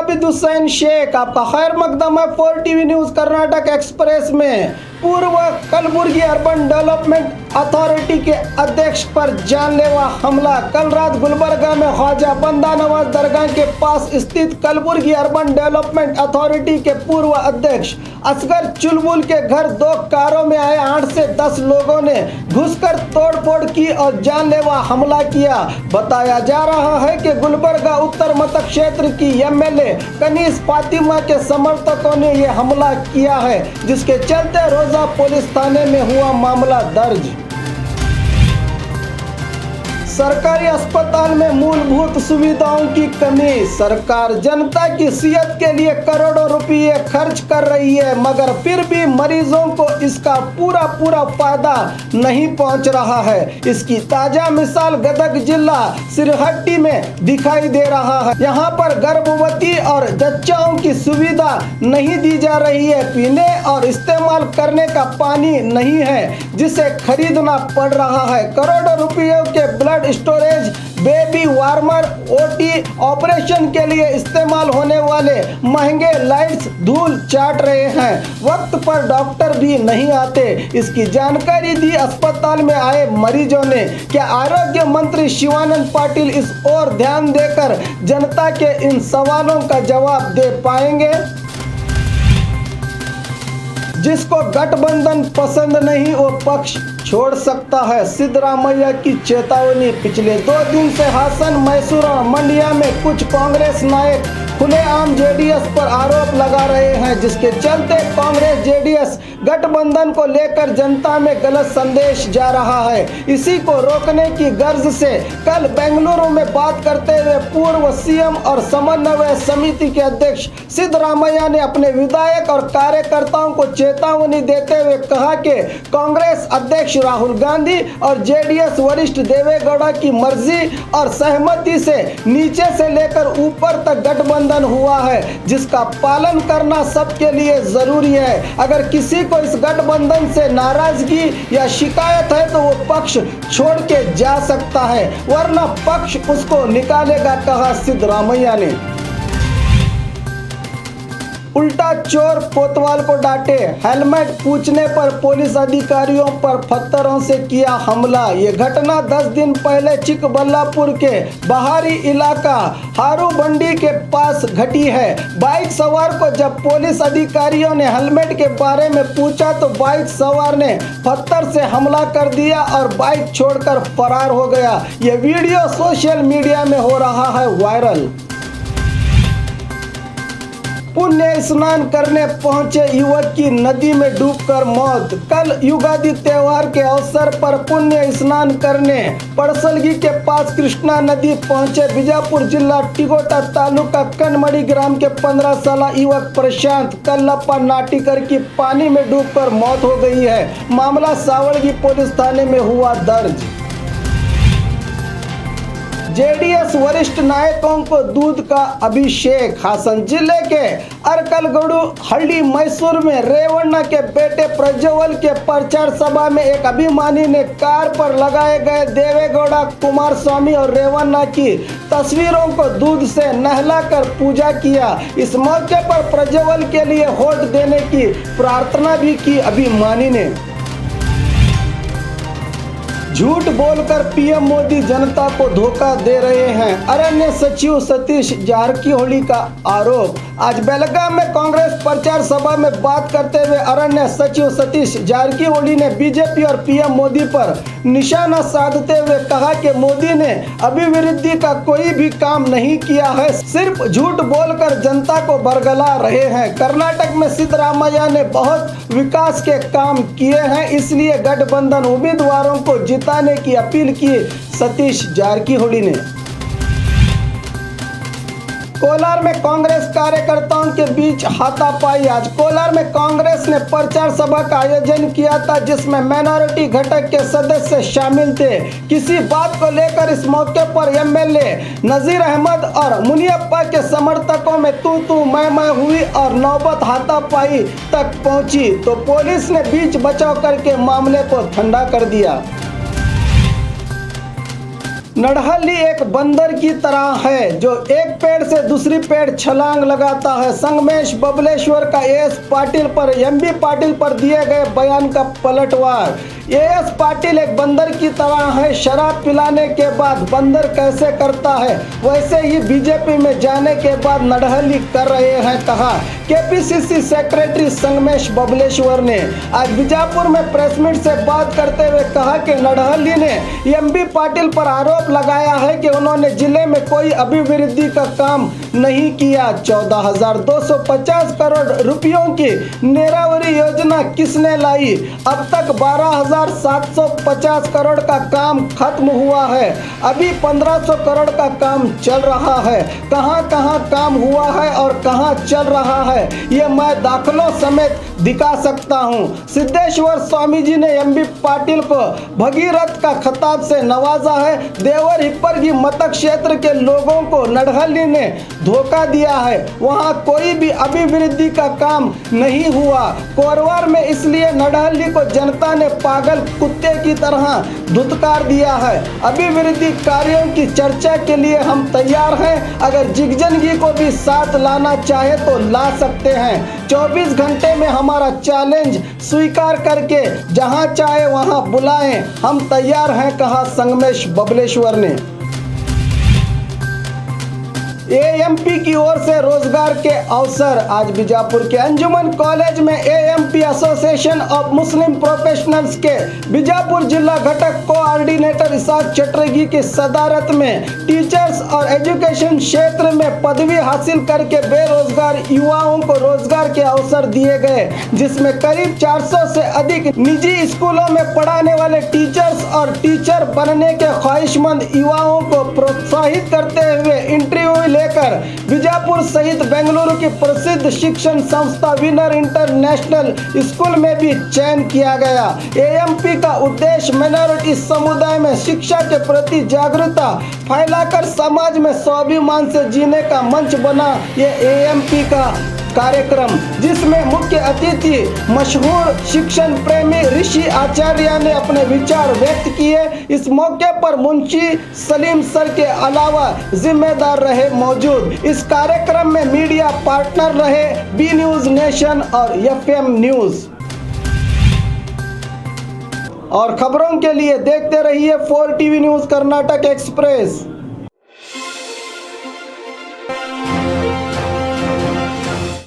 आबिद हुसैन शेख, आपका खैर मकदम है 4 टीवी न्यूज कर्नाटक एक्सप्रेस में। पूर्व कलबुर्गी अर्बन डेवलपमेंट अथॉरिटी के अध्यक्ष पर जानलेवा हमला। कल रात गुलबर्गा में ख्वाजा बंदा नवाज दरगाह के पास स्थित कलबुर्गी अर्बन डेवलपमेंट अथॉरिटी के पूर्व अध्यक्ष असगर चुलबुल के घर 2 कारों में आए 8 से 10 लोगों ने घुसकर तोड़फोड़ की और जानलेवा हमला किया। बताया जा रहा है कि गुलबर्गा उत्तर मत क्षेत्र की एमएलए कनीज फातिमा के समर्थकों ने यह हमला किया है, जिसके चलते रोजा पुलिस थाने में हुआ मामला दर्ज। सरकारी अस्पताल में मूलभूत सुविधाओं की कमी। सरकार जनता की सेहत के लिए करोड़ों रुपये खर्च कर रही है, मगर फिर भी मरीजों को इसका पूरा फायदा नहीं पहुंच रहा है। इसकी ताजा मिसाल गदग जिला सिरहट्टी में दिखाई दे रहा है। यहां पर गर्भवती और जच्चाओं की सुविधा नहीं दी जा रही है। पीने और इस्तेमाल करने का पानी नहीं है, जिसे खरीदना पड़ रहा है। करोड़ों रुपयों के blood storage, baby warmer, OT operation के लिए इस्तेमाल होने वाले महंगे लाइट्स धूल चाट रहे हैं। वक्त पर डॉक्टर भी नहीं आते। इसकी जानकारी दी अस्पताल में आए मरीजों ने। क्या आरोग्य मंत्री शिवानंद पाटिल इस ओर ध्यान देकर जनता के इन सवालों का जवाब दे पाएंगे? जिसको गठबंधन पसंद नहीं वो पक्ष छोड़ सकता है, सिद्धरामैया की चेतावनी। पिछले 2 दिन से हासन, मैसूर और मंडिया में कुछ कांग्रेस नायक खुलेआम जेडीएस पर आरोप लगा रहे हैं, जिसके चलते कांग्रेस जेडीएस गठबंधन को लेकर जनता में गलत संदेश जा रहा है। इसी को रोकने की गर्ज से कल बेंगलुरु में बात करते हुए पूर्व सीएम और समन्वय समिति के अध्यक्ष सिद्धरामैया ने अपने विधायक और कार्यकर्ताओं को चेतावनी देते हुए कहा कि कांग्रेस अध्यक्ष राहुल गांधी और जेडीएस वरिष्ठ देवेगौड़ा की मर्जी और सहमति से नीचे से लेकर ऊपर तक गठबंधन हुआ है, जिसका पालन करना सबके लिए जरूरी है। अगर किसी को इस गठबंधन से नाराजगी या शिकायत है तो वो पक्ष छोड़ के जा सकता है, वरना पक्ष उसको निकालेगा, कहा सिद्धरामैया ने। उल्टा चोर कोतवाल को डांटे। हेलमेट पूछने पर पुलिस अधिकारियों पर पत्थरों से किया हमला। ये घटना 10 दिन पहले चिकबल्लापुर के बाहरी इलाका हारूबंडी के पास घटी है। बाइक सवार को जब पुलिस अधिकारियों ने हेलमेट के बारे में पूछा तो बाइक सवार ने पत्थर से हमला कर दिया और बाइक छोड़कर फरार हो गया। ये वीडियो सोशल मीडिया में हो रहा है वायरल। पुण्य स्नान करने पहुंचे युवक की नदी में डूबकर मौत। कल युगादि त्योहार के अवसर पर पुण्य स्नान करने पड़सलगी के पास कृष्णा नदी पहुंचे बीजापुर जिला टिगोटा तालुका कनमड़ी ग्राम के 15 साल युवक प्रशांत कल्लप्पा नाटिकर की पानी में डूबकर मौत हो गई है। मामला सावड़गी पुलिस थाने में हुआ दर्ज। जेडीएस वरिष्ठ नायकों को दूध का अभिषेक। हासन जिले के अरकलगुडू हल्दी मैसूर में रेवन्ना के बेटे प्रज्वल के प्रचार सभा में एक अभिमानी ने कार पर लगाए गए देवेगौड़ा, कुमारस्वामी और रेवन्ना की तस्वीरों को दूध से नहलाकर पूजा किया। इस मौके पर प्रज्वल के लिए वोट देने की प्रार्थना भी की अभिमानी ने। झूठ बोलकर पीएम मोदी जनता को धोखा दे रहे हैं, अरण्य सचिव सतीश जारकीहोली का आरोप। आज बेलगाम में कांग्रेस प्रचार सभा में बात करते हुए अरण्य सचिव सतीश जारकीहोली ने बीजेपी और पीएम मोदी पर निशाना साधते हुए कहा कि मोदी ने अभिवृद्धि का कोई भी काम नहीं किया है, सिर्फ झूठ बोलकर जनता को बरगला रहे हैं। कर्नाटक में सिद्धरामैया ने बहुत विकास के काम किए हैं, इसलिए गठबंधन उम्मीदवारों को जिताने की अपील की सतीश जारकीहोली ने। कोलार में कांग्रेस कार्यकर्ताओं के बीच हाथापाई। आज कोलार में कांग्रेस ने प्रचार सभा का आयोजन किया था, जिसमें माइनॉरिटी घटक के सदस्य शामिल थे। किसी बात को लेकर इस मौके पर एमएलए नजीर अहमद और मुनियप्पा के समर्थकों में तू मैं हुई और नौबत हाथापाई तक पहुंची, तो पुलिस ने बीच बचाव करके मामले को ठंडा कर दिया। नडहल्ली एक बंदर की तरह है जो एक पेड़ से दूसरी पेड़ छलांग लगाता है। संगमेश बबलेश्वर का एएस पाटिल पर एमबी पाटिल पर दिए गए बयान का पलटवार। एएस पाटिल एक बंदर की तरह है, शराब पिलाने के बाद बंदर कैसे करता है वैसे ही बीजेपी में जाने के बाद नडहल्ली कर रहे हैं, कहा केपीसीसी सेक्रेटरी संगमेश बबलेश्वर ने। आज बीजापुर में प्रेस मीट से बात करते हुए कहा कि नडहल्ली ने एमबी पाटिल पर आरोप लगाया है कि उन्होंने जिले में कोई अभिवृद्धि का काम नहीं किया। 14,250 करोड़ रुपयों की नेरावरी योजना किसने लाई? अब तक 12,750 करोड़ का काम खत्म हुआ है, अभी 1,500 करोड़ का काम चल रहा है। कहां काम हुआ है और कहां चल रहा है ये मैं दाखलों समेत दिखा सकता हूं। सिद्धेश्वर स्वामी जी ने एमबी पाटिल को भगीरथ का खिताब से नवाजा है। देवर हिप्परगी मतक क्षेत्र के लोगों को नडहल्ली ने धोखा दिया है, वहां कोई भी अभिवृद्धि का काम नहीं हुआ। कोरवार में इसलिए नडहल्ली को जनता ने पागल कुत्ते की तरह धुतकार दिया है। अभिवृद्धि कार्यों की चर्चा के लिए हम तैयार हैं, अगर जिगजनगी को भी साथ लाना चाहे तो ला सकते हैं। 24 घंटे में हमारा चैलेंज स्वीकार करके जहां चाहे वहां बुलाएं, हम तैयार हैं, कहा संगमेश बबलेश्वर ने। एएमपी की ओर से रोजगार के अवसर। आज बीजापुर के अंजुमन कॉलेज में AMP association of Muslim professionals के बीजापुर जिला घटक कोऑर्डिनेटर इसाक चटर्जी की सदारत में टीचर्स और एजुकेशन क्षेत्र में पदवी हासिल करके बेरोजगार युवाओं को रोजगार के अवसर दिए गए, जिसमें करीब 400 से अधिक निजी स्कूलों में पढ़ाने वाले टीचर्स और टीचर बनने के ख्वाहिशमंद युवाओं को प्रोत्साहित करते हुए इंटरव्यू लेकर बीजापुर सहित बेंगलुरु की प्रसिद्ध शिक्षण संस्था विनर इंटरनेशनल स्कूल में भी चयन किया गया। एएमपी का उद्देश्य माइनॉरिटी समुदाय में शिक्षा के प्रति जागरूकता फैलाकर समाज में स्वाभिमान से जीने का मंच बना। ये एएमपी का कार्यक्रम, जिसमें मुख्य अतिथि मशहूर शिक्षण प्रेमी ऋषि आचार्य ने अपने विचार व्यक्त किए। इस मौके पर मुंशी सलीम सर के अलावा जिम्मेदार रहे मौजूद। इस कार्यक्रम में मीडिया पार्टनर रहे बी न्यूज नेशन और एफएम न्यूज। और खबरों के लिए देखते रहिए 4 टीवी न्यूज कर्नाटक एक्सप्रेस।